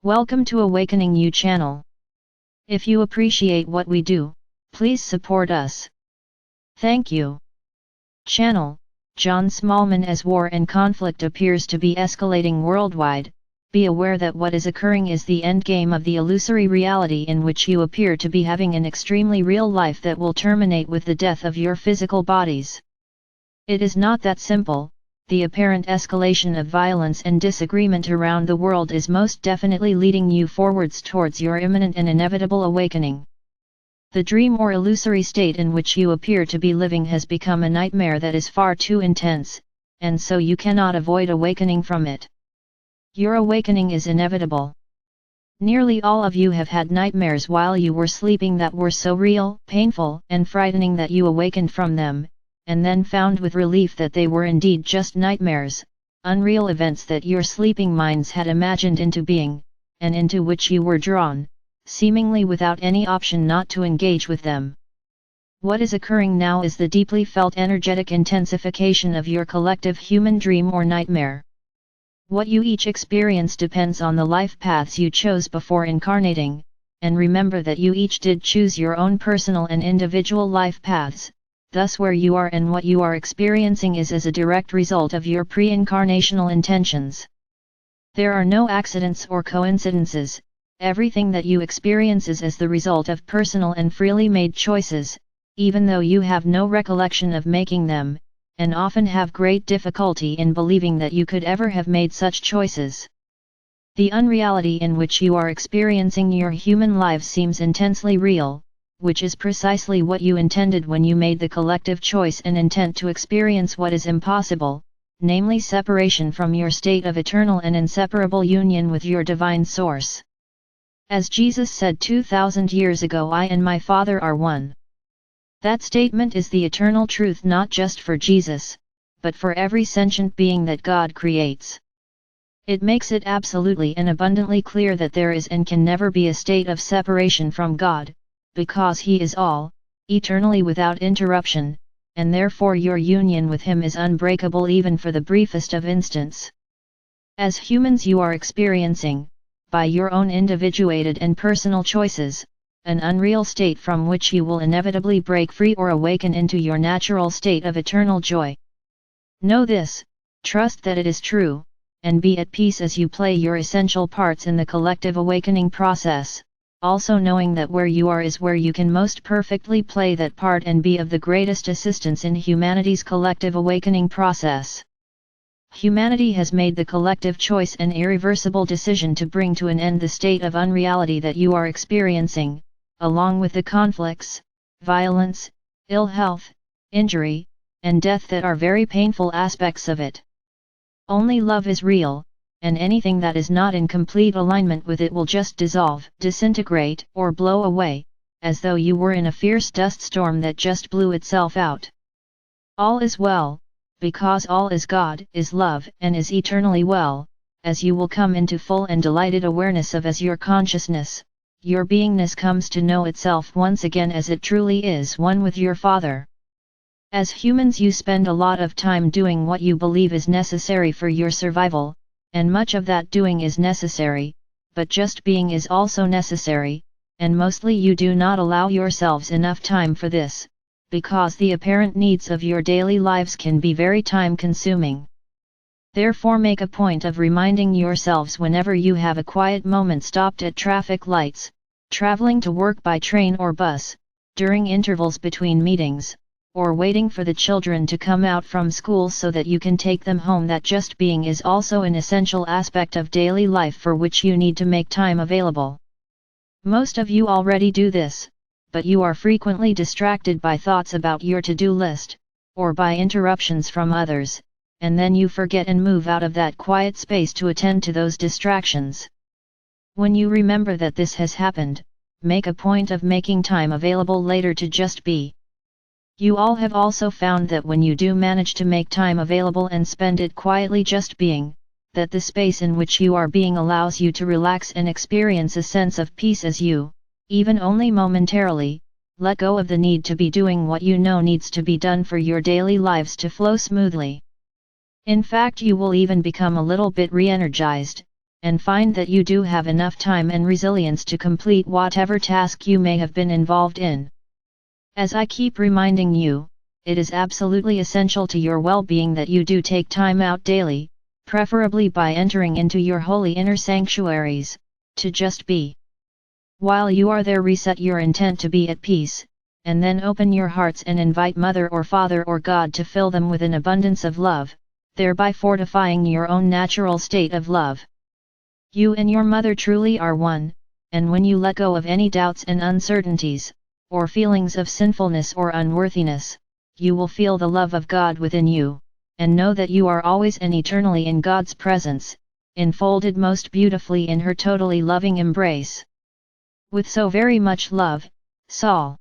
Welcome to Awakening You channel. If you appreciate what we do, please support us. Thank you. Channel, John Smallman. As war and conflict appears to be escalating worldwide, be aware that what is occurring is the endgame of the illusory reality in which you appear to be having an extremely real life that will terminate with the death of your physical bodies. It is not that simple. The apparent escalation of violence and disagreement around the world is most definitely leading you forwards towards your imminent and inevitable awakening. The dream or illusory state in which you appear to be living has become a nightmare that is far too intense, and so you cannot avoid awakening from it. Your awakening is inevitable. Nearly all of you have had nightmares while you were sleeping that were so real, painful, and frightening that you awakened from them, and then found with relief that they were indeed just nightmares, unreal events that your sleeping minds had imagined into being, and into which you were drawn, seemingly without any option not to engage with them. What is occurring now is the deeply felt energetic intensification of your collective human dream or nightmare. What you each experience depends on the life paths you chose before incarnating, and remember that you each did choose your own personal and individual life paths. Thus where you are and what you are experiencing is as a direct result of your pre-incarnational intentions. There are no accidents or coincidences. Everything that you experience is as the result of personal and freely made choices, even though you have no recollection of making them, and often have great difficulty in believing that you could ever have made such choices. The unreality in which you are experiencing your human life seems intensely real, which is precisely what you intended when you made the collective choice and intent to experience what is impossible, namely separation from your state of eternal and inseparable union with your divine source. As Jesus said 2,000 years ago, I and my Father are one. That statement is the eternal truth not just for Jesus, but for every sentient being that God creates. It makes it absolutely and abundantly clear that there is and can never be a state of separation from God, because He is all, eternally without interruption, and therefore your union with Him is unbreakable even for the briefest of instants. As humans, you are experiencing, by your own individuated and personal choices, an unreal state from which you will inevitably break free or awaken into your natural state of eternal joy. Know this, trust that it is true, and be at peace as you play your essential parts in the collective awakening process, also knowing that where you are is where you can most perfectly play that part and be of the greatest assistance in humanity's collective awakening process. Humanity has made the collective choice and irreversible decision to bring to an end the state of unreality that you are experiencing, along with the conflicts, violence, ill health, injury, and death that are very painful aspects of it. Only love is real, and anything that is not in complete alignment with it will just dissolve, disintegrate, or blow away, as though you were in a fierce dust storm that just blew itself out. All is well, because all is God, is love, and is eternally well, as you will come into full and delighted awareness of as your consciousness, your beingness comes to know itself once again as it truly is one with your Father. As humans, you spend a lot of time doing what you believe is necessary for your survival, and much of that doing is necessary, but just being is also necessary, and mostly you do not allow yourselves enough time for this, because the apparent needs of your daily lives can be very time-consuming. Therefore make a point of reminding yourselves whenever you have a quiet moment stopped at traffic lights, traveling to work by train or bus, during intervals between meetings, or waiting for the children to come out from school so that you can take them home, that just being is also an essential aspect of daily life for which you need to make time available. Most of you already do this, but you are frequently distracted by thoughts about your to-do list, or by interruptions from others, and then you forget and move out of that quiet space to attend to those distractions. When you remember that this has happened, make a point of making time available later to just be. You all have also found that when you do manage to make time available and spend it quietly just being, that the space in which you are being allows you to relax and experience a sense of peace as you, even only momentarily, let go of the need to be doing what you know needs to be done for your daily lives to flow smoothly. In fact, you will even become a little bit re-energized, and find that you do have enough time and resilience to complete whatever task you may have been involved in. As I keep reminding you, it is absolutely essential to your well-being that you do take time out daily, preferably by entering into your holy inner sanctuaries, to just be. While you are there, reset your intent to be at peace, and then open your hearts and invite Mother or Father or God to fill them with an abundance of love, thereby fortifying your own natural state of love. You and your mother truly are one, and when you let go of any doubts and uncertainties, or feelings of sinfulness or unworthiness, you will feel the love of God within you, and know that you are always and eternally in God's presence, enfolded most beautifully in her totally loving embrace. With so very much love, Saul.